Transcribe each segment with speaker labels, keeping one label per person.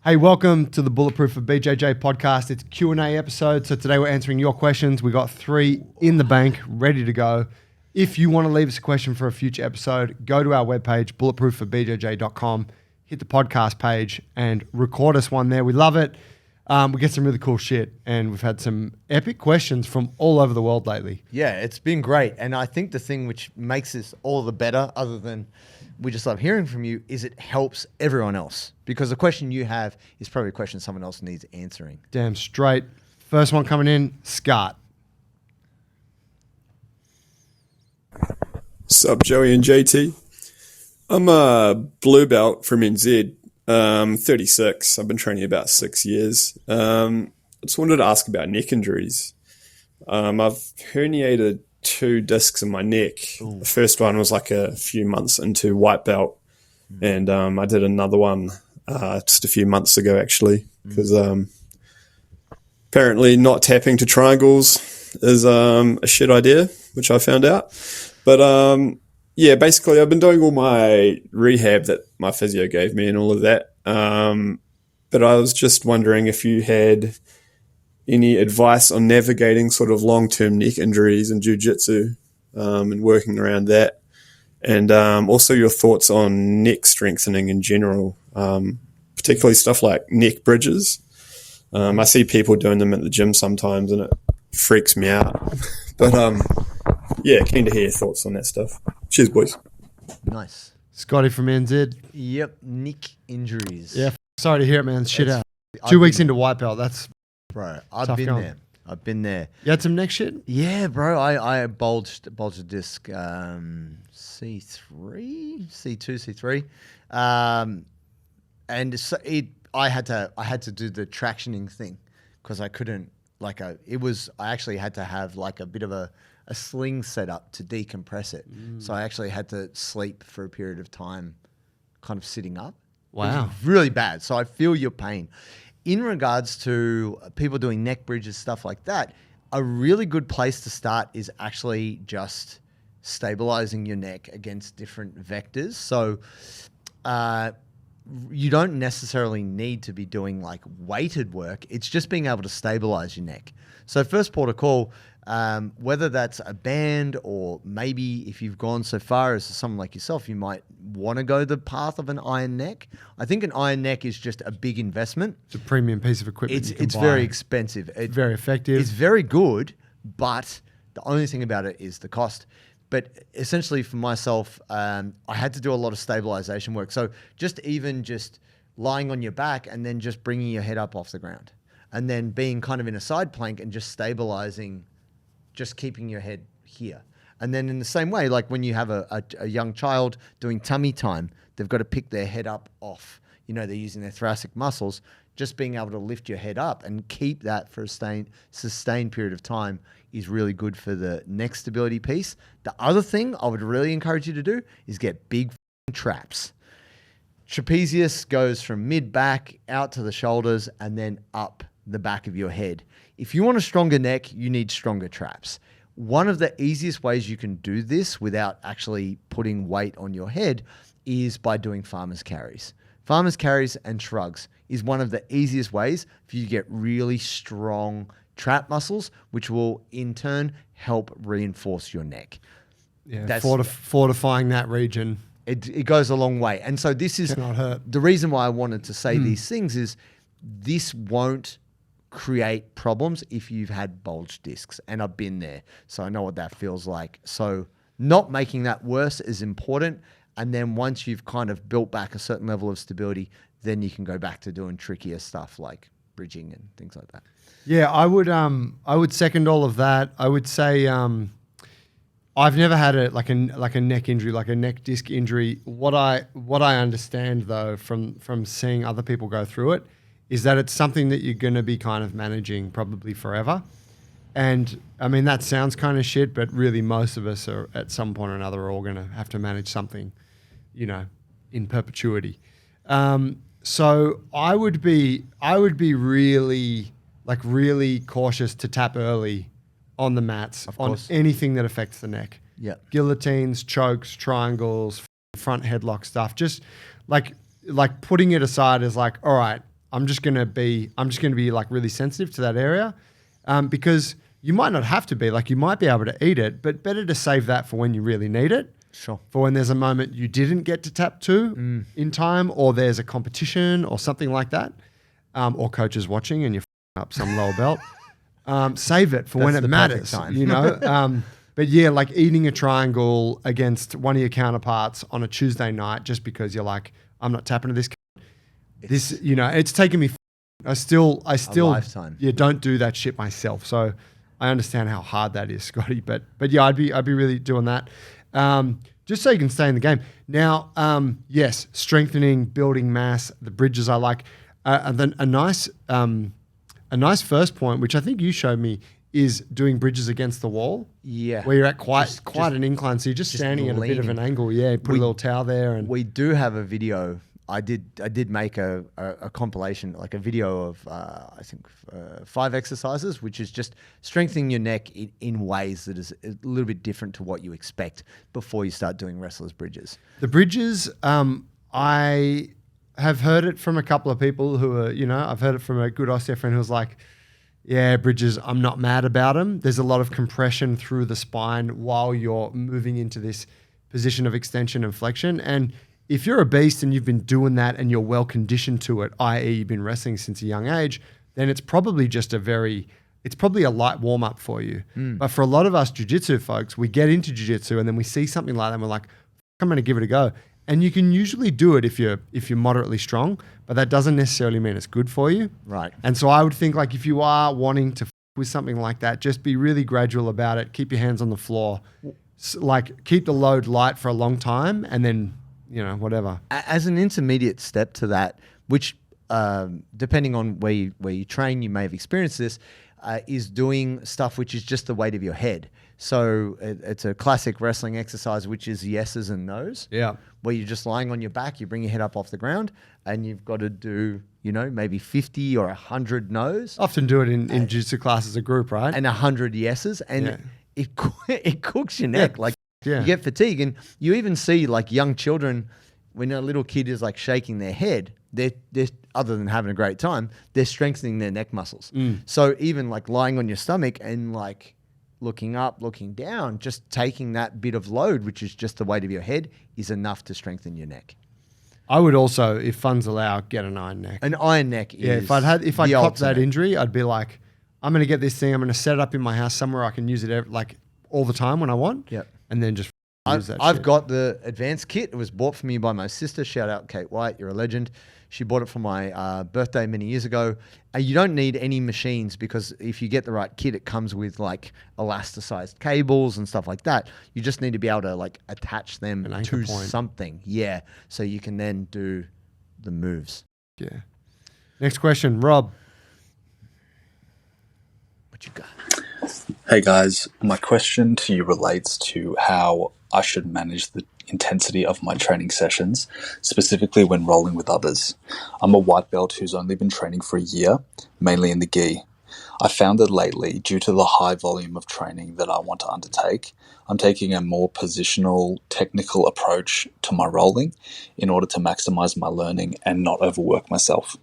Speaker 1: Hey, welcome to the Bulletproof of BJJ podcast. It's Q&A episode. So today we're answering your questions. We got 3 in the bank, ready to go. If you want to leave us a question for a future episode, go to our webpage, bulletproofforbjj.com, hit the podcast page and record us one there. We love it. We get some really cool shit and we've had some epic questions from all over the world lately.
Speaker 2: Yeah, it's been great. And I think the thing which makes this all the better, other than we just love hearing from you, is it helps everyone else. Because the question you have is probably a question someone else needs answering.
Speaker 1: Damn straight. First one coming in, Scott.
Speaker 3: Sup, Joey and JT. I'm a blue belt from NZ. 36. I've been training about 6 years. I just wanted to ask about neck injuries. I've herniated 2 discs in my neck. Ooh. The first one was like a few months into white belt, and I did another one just a few months ago actually, because apparently not tapping to triangles is a shit idea, which I found out. But yeah, basically I've been doing all my rehab that my physio gave me and all of that. But I was just wondering if you had any advice on navigating sort of long-term neck injuries in jiu-jitsu and working around that. And also your thoughts on neck strengthening in general, particularly stuff like neck bridges. I see people doing them at the gym sometimes and it freaks me out. But yeah, keen to hear your thoughts on that stuff. Cheers, boys.
Speaker 2: Nice.
Speaker 1: Scotty from NZ.
Speaker 2: Yep, neck injuries.
Speaker 1: Yeah, sorry to hear it, man. Shit out. 2 weeks into white belt, that's
Speaker 2: bro. I've been there. I've been there.
Speaker 1: You had some neck shit?
Speaker 2: Yeah, bro. I bulged a disc C3, C2, C3, and so I had to do the tractioning thing because I couldn't I actually had to have like a bit of a sling set up to decompress it. So I actually had to sleep for a period of time kind of sitting up.
Speaker 1: Wow.
Speaker 2: It was really bad. So I feel your pain. In regards to people doing neck bridges, stuff like that, a really good place to start is actually just stabilizing your neck against different vectors. So you don't necessarily need to be doing like weighted work. It's just being able to stabilize your neck. So first port of call, whether that's a band or maybe if you've gone so far as someone like yourself, you might want to go the path of an iron neck. I think an iron neck is just a big investment.
Speaker 1: It's a premium piece of equipment.
Speaker 2: It's very expensive.
Speaker 1: It's very effective.
Speaker 2: It's very good, but the only thing about it is the cost. But essentially for myself, I had to do a lot of stabilization work. So just lying on your back and then just bringing your head up off the ground and then being kind of in a side plank and just stabilizing, just keeping your head here. And then in the same way, like when you have a young child doing tummy time, they've got to pick their head up off. You know, they're using their thoracic muscles. Just being able to lift your head up and keep that for a sustained period of time is really good for the neck stability piece. The other thing I would really encourage you to do is get big traps. Trapezius goes from mid-back out to the shoulders and then up the back of your head. If you want a stronger neck, you need stronger traps. One of the easiest ways you can do this without actually putting weight on your head is by doing farmer's carries. Farmer's carries and shrugs is one of the easiest ways for you to get really strong trap muscles, which will in turn help reinforce your neck.
Speaker 1: Yeah, that's fortifying that region.
Speaker 2: It goes a long way. And so this is
Speaker 1: cannot hurt.
Speaker 2: The reason why I wanted to say these things is this won't create problems if you've had bulged discs. And I've been there, so I know what that feels like. So not making that worse is important. And then once you've kind of built back a certain level of stability, then you can go back to doing trickier stuff like bridging and things like that.
Speaker 1: Yeah, I would second all of that. I would say I've never had a neck injury, like a neck disc injury. What I understand though from seeing other people go through it is that it's something that you're going to be kind of managing probably forever. And I mean, that sounds kind of shit, but really most of us are at some point or another are all going to have to manage something, you know, in perpetuity. So I would be really cautious to tap early on the mats on anything that affects the neck.
Speaker 2: Yeah.
Speaker 1: Guillotines, chokes, triangles, front headlock stuff. Just like putting it aside as like, all right, I'm just gonna be like really sensitive to that area, because you might not have to be, like you might be able to eat it, but better to save that for when you really need it.
Speaker 2: Sure.
Speaker 1: For when there's a moment you didn't get to tap to in time, or there's a competition or something like that, or coaches watching and you're up some lower belt. Save it for when it matters,
Speaker 2: time.
Speaker 1: you know? But yeah, like eating a triangle against one of your counterparts on a Tuesday night just because you're like, I'm not tapping to this. You know, it's taken me. I still,
Speaker 2: lifetime.
Speaker 1: Yeah, don't do that shit myself. So I understand how hard that is, Scotty. But yeah, I'd be really doing that, just so you can stay in the game. Now, yes, strengthening, building mass, the bridges I like, and then a nice first point, which I think you showed me, is doing bridges against the wall.
Speaker 2: Yeah.
Speaker 1: Where you're at quite an incline. So you're just standing at a bit of an angle. Yeah. Put a little towel there. And
Speaker 2: we do have a video. I did make a compilation, like a video of, I think 5 exercises, which is just strengthening your neck in ways that is a little bit different to what you expect before you start doing wrestlers' bridges.
Speaker 1: The bridges, I have heard it from a couple of people who are, you know, I've heard it from a good osteo friend who was like, yeah, bridges, I'm not mad about them. There's a lot of compression through the spine while you're moving into this position of extension and flexion. And if you're a beast and you've been doing that and you're well conditioned to it, i.e. you've been wrestling since a young age, then it's probably just it's probably a light warm up for you. But for a lot of us jiu-jitsu folks, we get into jiu-jitsu and then we see something like that and we're like, I'm going to give it a go. And you can usually do it if you're moderately strong, but that doesn't necessarily mean it's good for you.
Speaker 2: Right.
Speaker 1: And so I would think, like, if you are wanting to with something like that, just be really gradual about it. Keep your hands on the floor. Like, keep the load light for a long time and then, you know, whatever.
Speaker 2: As an intermediate step to that, which depending on where you train, you may have experienced this, is doing stuff which is just the weight of your head. So it's a classic wrestling exercise, which is yeses and nos.
Speaker 1: Yeah.
Speaker 2: Where you're just lying on your back, you bring your head up off the ground, and you've got to do, you know, maybe 50 or 100 nos.
Speaker 1: Often do it in jiu-jitsu class as a group, right?
Speaker 2: And 100 yeses. And it cooks your neck.
Speaker 1: Yeah.
Speaker 2: Like,
Speaker 1: Yeah.
Speaker 2: you get fatigue. And you even see, like, young children, when a little kid is, like, shaking their head, they're other than having a great time, they're strengthening their neck muscles. So even, like, lying on your stomach and, like, looking up, looking down, just taking that bit of load, which is just the weight of your head, is enough to strengthen your neck.
Speaker 1: I would also, if funds allow, get an iron neck.
Speaker 2: An iron neck is
Speaker 1: if I copped
Speaker 2: ultimate.
Speaker 1: that injury, I'd be like, I'm going to get this thing. I'm going to set it up in my house somewhere I can use it like all the time when I want.
Speaker 2: Yep.
Speaker 1: And then just use that
Speaker 2: I've
Speaker 1: shit.
Speaker 2: got the advanced kit. It was bought for me by my sister. Shout out Kate White. You're a legend. She bought it for my birthday many years ago. You don't need any machines because if you get the right kit, it comes with like elasticized cables and stuff like that. You just need to be able to like attach them to something. Yeah. So you can then do the moves.
Speaker 1: Yeah. Next question, Rob.
Speaker 2: What you got?
Speaker 4: Hey guys, my question to you relates to how I should manage the intensity of my training sessions, specifically when rolling with others. I'm a white belt who's only been training for a year, mainly in the gi. I found that lately, due to the high volume of training that I want to undertake, I'm taking a more positional, technical approach to my rolling in order to maximize my learning and not overwork myself.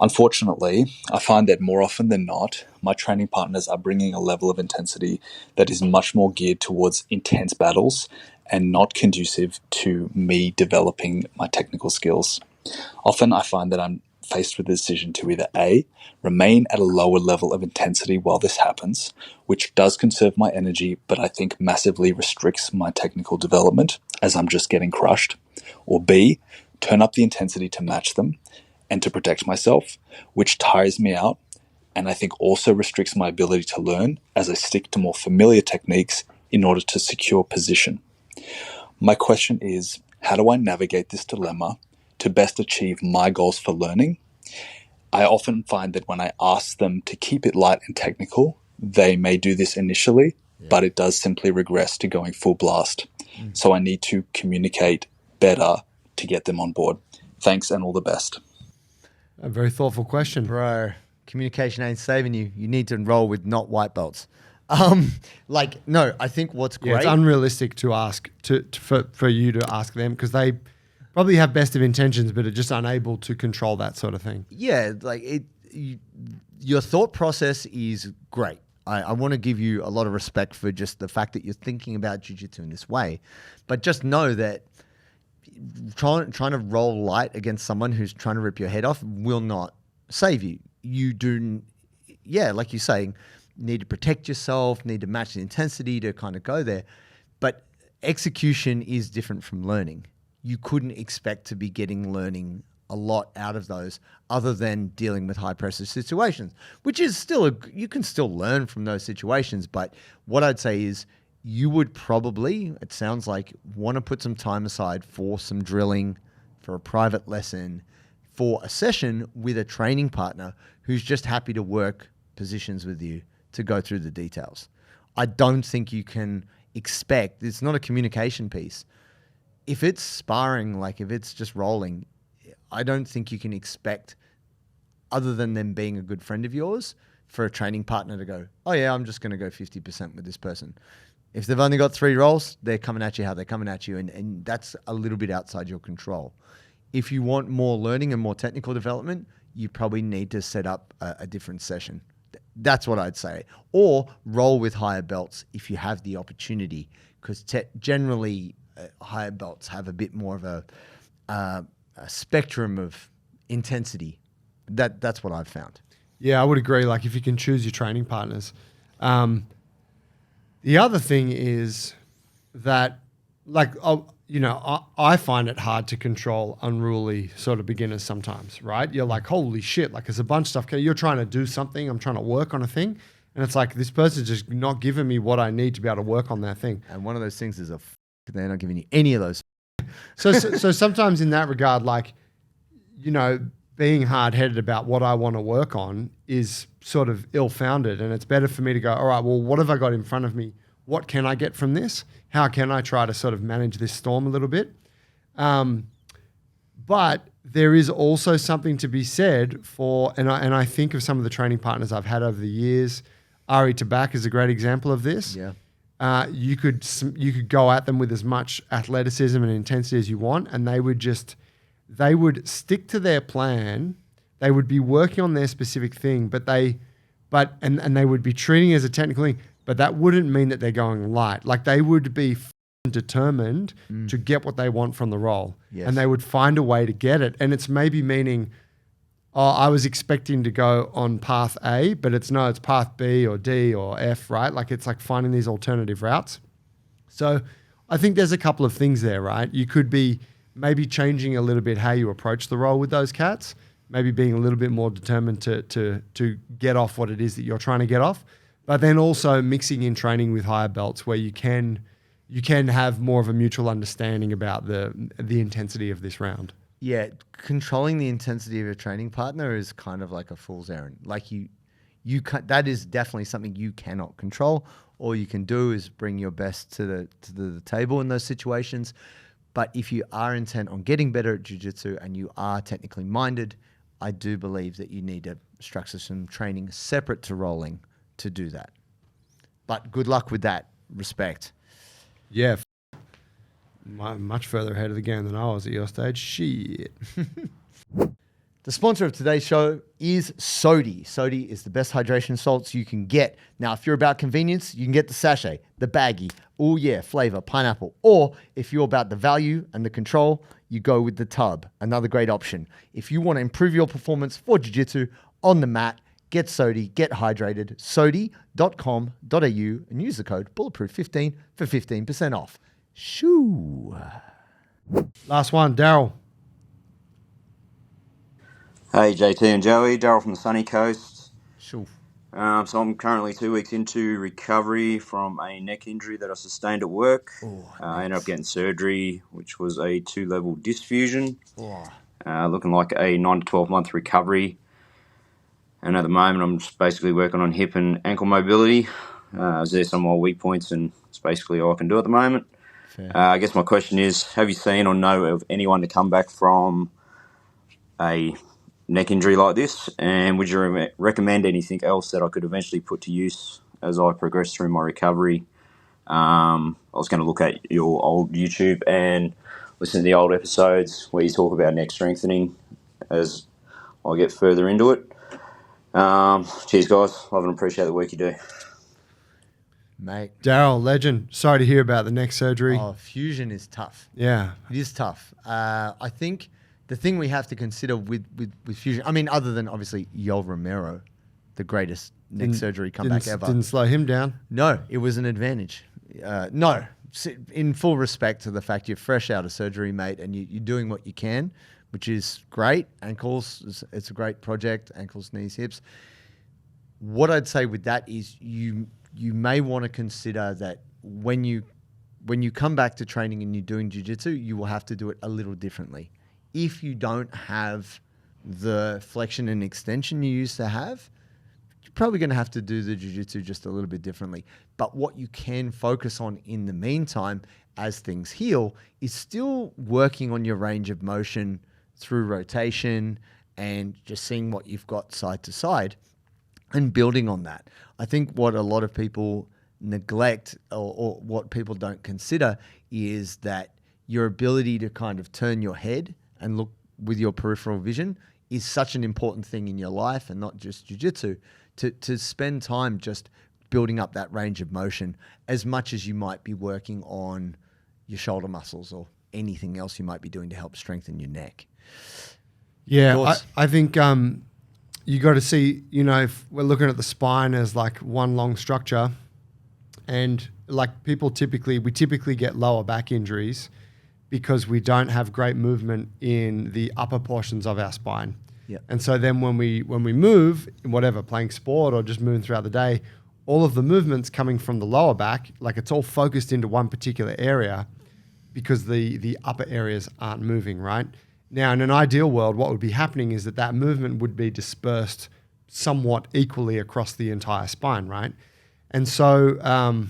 Speaker 4: Unfortunately, I find that more often than not, my training partners are bringing a level of intensity that is much more geared towards intense battles and not conducive to me developing my technical skills. Often I find that I'm faced with the decision to either A, remain at a lower level of intensity while this happens, which does conserve my energy, but I think massively restricts my technical development as I'm just getting crushed, or B, turn up the intensity to match them and to protect myself, which tires me out and I think also restricts my ability to learn as I stick to more familiar techniques in order to secure position. My question is, how do I navigate this dilemma to best achieve my goals for learning? I often find that when I ask them to keep it light and technical, they may do this initially, but it does simply regress to going full blast. So I need to communicate better to get them on board. Thanks and all the best.
Speaker 1: A very thoughtful question.
Speaker 2: Bro, communication ain't saving you. You need to enroll with not white belts. No, I think what's great.
Speaker 1: Yeah, it's unrealistic to ask for you to ask them because they probably have best of intentions, but are just unable to control that sort of thing.
Speaker 2: Yeah, your thought process is great. I want to give you a lot of respect for just the fact that you're thinking about jiu-jitsu in this way, but just know that trying to roll light against someone who's trying to rip your head off will not save you. You do, like you're saying, need to protect yourself, need to match the intensity to kind of go there, but execution is different from learning. You couldn't expect to be getting learning a lot out of those other than dealing with high pressure situations, which is still you can still learn from those situations. But what I'd say is you would probably, it sounds like, want to put some time aside for some drilling, for a private lesson, for a session with a training partner who's just happy to work positions with you to go through the details. I don't think you can expect, it's not a communication piece. If it's sparring, like if it's just rolling, I don't think you can expect, other than them being a good friend of yours, for a training partner to go, oh yeah, I'm just going to go 50% with this person. If they've only got 3 rolls, they're coming at you how they're coming at you, and that's a little bit outside your control. If you want more learning and more technical development, you probably need to set up a different session. That's what I'd say. Or roll with higher belts if you have the opportunity, because generally higher belts have a bit more of a spectrum of intensity. That's what I've found.
Speaker 1: Yeah, I would agree. Like if you can choose your training partners. The other thing is that, I find it hard to control unruly sort of beginners sometimes, right? You're like, holy shit, like there's a bunch of stuff. You're trying to do something. I'm trying to work on a thing. And it's like, this person's just not giving me what I need to be able to work on that thing.
Speaker 2: And one of those things is they're not giving you any of those.
Speaker 1: So sometimes in that regard, being hard-headed about what I want to work on is sort of ill-founded, and it's better for me to go, all right, well, what have I got in front of me? What can I get from this? How can I try to sort of manage this storm a little bit? But there is also something to be said for, and I think of some of the training partners I've had over the years. Ari Tabak is a great example of this.
Speaker 2: Yeah.
Speaker 1: You could go at them with as much athleticism and intensity as you want, and they would stick to their plan. They would be working on their specific thing, but they would be treating it as a technical thing, but that wouldn't mean that they're going light. Like they would be determined to get what they want from the role.
Speaker 2: Yes.
Speaker 1: And they would find a way to get it. And it's maybe meaning, I was expecting to go on path A, but it's path B or D or F, right? Like it's like finding these alternative routes. So I think there's a couple of things there, right? You could be maybe changing a little bit how you approach the role with those cats, maybe being a little bit more determined to get off what it is that you're trying to get off, but then also mixing in training with higher belts where you can have more of a mutual understanding about the intensity of this round.
Speaker 2: Yeah, controlling the intensity of a training partner is kind of like a fool's errand. Like that is definitely something you cannot control. All you can do is bring your best to the table in those situations. But if you are intent on getting better at jiu-jitsu and you are technically minded, I do believe that you need to structure some training separate to rolling to do that. But good luck with that. Respect.
Speaker 1: Yeah. Much further ahead of the game than I was at your stage. Shit.
Speaker 2: The sponsor of today's show is Sodi. Sodi is the best hydration salts you can get. Now, if you're about convenience, you can get the sachet, the baggie, oh yeah, flavor, pineapple. Or if you're about the value and the control, you go with the tub, another great option. If you want to improve your performance for jiu-jitsu on the mat, get Sodi, get hydrated, sodi.com.au and use the code Bulletproof15 for 15% off. Shoo.
Speaker 1: Last one, Daryl.
Speaker 5: Hey JT and Joey, Daryl from the sunny coast.
Speaker 2: Shoo.
Speaker 5: So I'm currently 2 weeks into recovery from a neck injury that I sustained at work. I ended up getting surgery, which was a 2-level disc fusion. Looking like a 9 to 12 month recovery. And at the moment, I'm just basically working on hip and ankle mobility. There's some more weak points, and it's basically all I can do at the moment. I guess my question is, have you seen or know of anyone to come back from a neck injury like this, and would you recommend anything else that I could eventually put to use as I progress through my recovery? I was going to look at your old YouTube, and listen to the old episodes where you talk about neck strengthening as I get further into it. Cheers, guys. Love and appreciate the work you do.
Speaker 2: Mate.
Speaker 1: Daryl, legend. Sorry to hear about the neck surgery.
Speaker 2: Oh, fusion is tough.
Speaker 1: Yeah.
Speaker 2: It is tough. I think the thing we have to consider with fusion, I mean, other than obviously Yoel Romero, the greatest neck surgery comeback ever.
Speaker 1: Didn't slow him down.
Speaker 2: No, it was an advantage. No, in full respect to the fact you're fresh out of surgery, mate, and you're doing what you can, which is great. Ankles, it's a great project. Ankles, knees, hips. What I'd say with that is you may want to consider that when you come back to training and you're doing jiu-jitsu, you will have to do it a little differently. If you don't have the flexion and extension you used to have, you're probably going to have to do the jiu-jitsu just a little bit differently. But what you can focus on in the meantime as things heal is still working on your range of motion through rotation and just seeing what you've got side to side and building on that. I think what a lot of people neglect or what people don't consider is that your ability to kind of turn your head and look with your peripheral vision is such an important thing in your life, and not just jiu-jitsu, to spend time just building up that range of motion as much as you might be working on your shoulder muscles or anything else you might be doing to help strengthen your neck.
Speaker 1: Yeah, I think you got to see, if we're looking at the spine as like one long structure, and like we typically get lower back injuries because we don't have great movement in the upper portions of our spine.
Speaker 2: Yeah.
Speaker 1: And so then when we move, whatever, playing sport or just moving throughout the day, all of the movements coming from the lower back, like it's all focused into one particular area because the upper areas aren't moving, right? Now, in an ideal world, what would be happening is that movement would be dispersed somewhat equally across the entire spine, right? And so,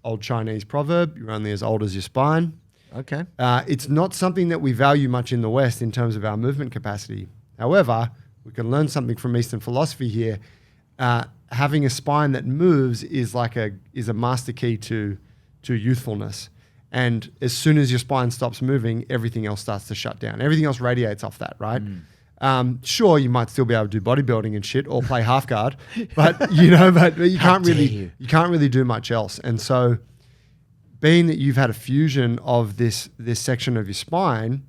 Speaker 1: old Chinese proverb, you're only as old as your spine.
Speaker 2: Okay.
Speaker 1: It's not something that we value much in the West in terms of our movement capacity. However, we can learn something from Eastern philosophy here. Having a spine that moves is a master key to youthfulness. And as soon as your spine stops moving, everything else starts to shut down. Everything else radiates off that, right? Sure, you might still be able to do bodybuilding and shit or play half guard, but you can't really do much else. And so, being that you've had a fusion of this section of your spine,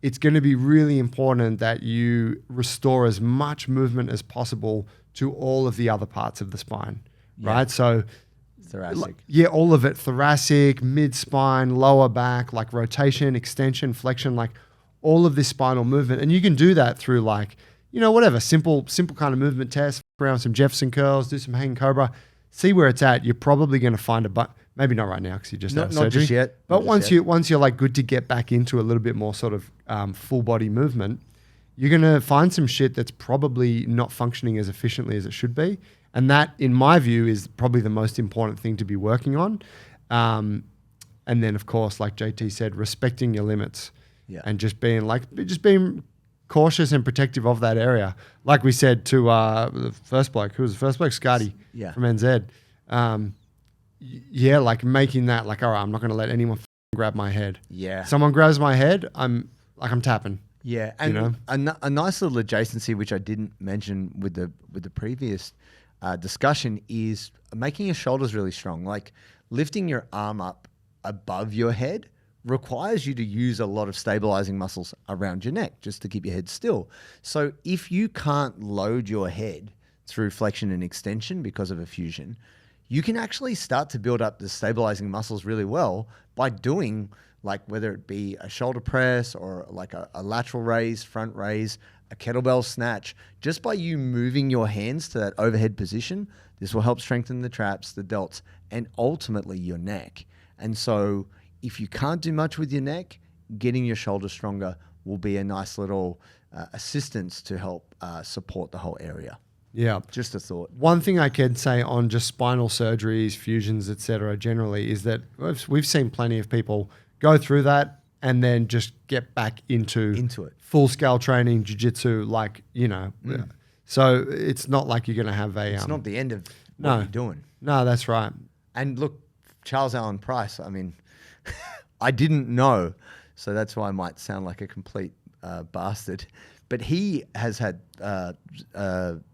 Speaker 1: it's going to be really important that you restore as much movement as possible to all of the other parts of the spine, right? So,
Speaker 2: thoracic.
Speaker 1: Yeah, all of it. Thoracic, mid-spine, lower back, like rotation, extension, flexion, like all of this spinal movement. And you can do that through whatever, simple kind of movement test, around some Jefferson curls, do some hanging cobra, see where it's at. You're probably going to find maybe not right now because you just had surgery.
Speaker 2: Not just yet.
Speaker 1: But once you're like good to get back into a little bit more sort of full body movement, you're going to find some shit that's probably not functioning as efficiently as it should be. And that, in my view, is probably the most important thing to be working on. And then, of course, like JT said, respecting your limits and just being cautious and protective of that area. Like we said to the first bloke, who was the first bloke? Scotty from NZ. Like making that like, all right, I'm not going to let anyone grab my head. Yeah. Someone grabs my head, I'm tapping.
Speaker 2: Yeah, and a nice little adjacency which I didn't mention with the previous discussion is making your shoulders really strong. Like lifting your arm up above your head requires you to use a lot of stabilizing muscles around your neck just to keep your head still. So if you can't load your head through flexion and extension because of a fusion, you can actually start to build up the stabilizing muscles really well by doing, like, whether it be a shoulder press or like a lateral raise, front raise, a kettlebell snatch. Just by you moving your hands to that overhead position, this will help strengthen the traps, the delts, and ultimately your neck. And so if you can't do much with your neck, getting your shoulders stronger will be a nice little assistance to help support the whole area.
Speaker 1: Yeah.
Speaker 2: Just a thought.
Speaker 1: One thing I can say on just spinal surgeries, fusions, etc., generally, is that we've seen plenty of people go through that and then just get back into it. Full-scale training, jiu-jitsu, So it's not like you're going to have a...
Speaker 2: It's not the end of what you're doing.
Speaker 1: No, that's right.
Speaker 2: And look, Charles Allen Price, I mean, I didn't know So that's why I might sound like a complete bastard. But he has had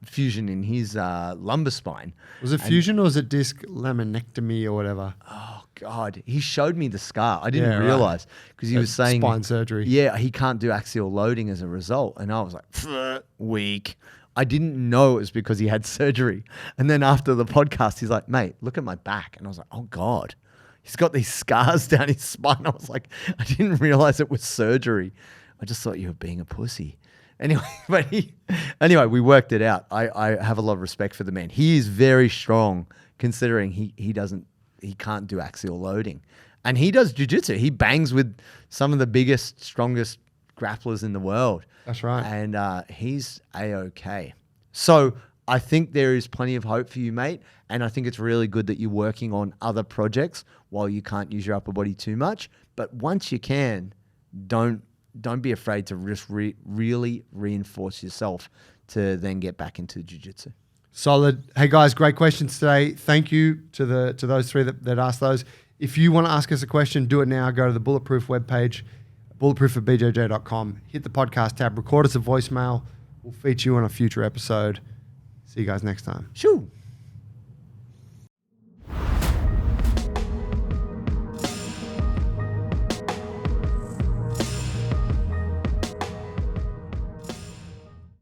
Speaker 2: fusion in his lumbar spine.
Speaker 1: Was it fusion or was it disc laminectomy or whatever?
Speaker 2: Oh, God. He showed me the scar. I didn't
Speaker 1: Yeah, right.
Speaker 2: realize because he was saying
Speaker 1: spine surgery.
Speaker 2: Yeah, he can't do axial loading as a result. And I was like, weak. I didn't know it was because he had surgery. And then after the podcast, he's like, mate, look at my back. And I was like, oh, God. He's got these scars down his spine. I was like, I didn't realize it was surgery. I just thought you were being a pussy. Anyway, we worked it out. I have a lot of respect for the man. He is very strong considering he can't do axial loading. And he does jiu-jitsu. He bangs with some of the biggest, strongest grapplers in the world.
Speaker 1: That's right.
Speaker 2: And he's A-okay. So I think there is plenty of hope for you, mate. And I think it's really good that you're working on other projects while you can't use your upper body too much. But once you can, don't be afraid to just really reinforce yourself to then get back into jiu-jitsu.
Speaker 1: Solid. Hey guys, great questions today. Thank you to those three that asked those. If you want to ask us a question, do it now. Go to the Bulletproof webpage, bulletproof@bjj.com. Hit the podcast tab. Record us a voicemail. We'll feature you on a future episode. See you guys next time.
Speaker 2: Shoo.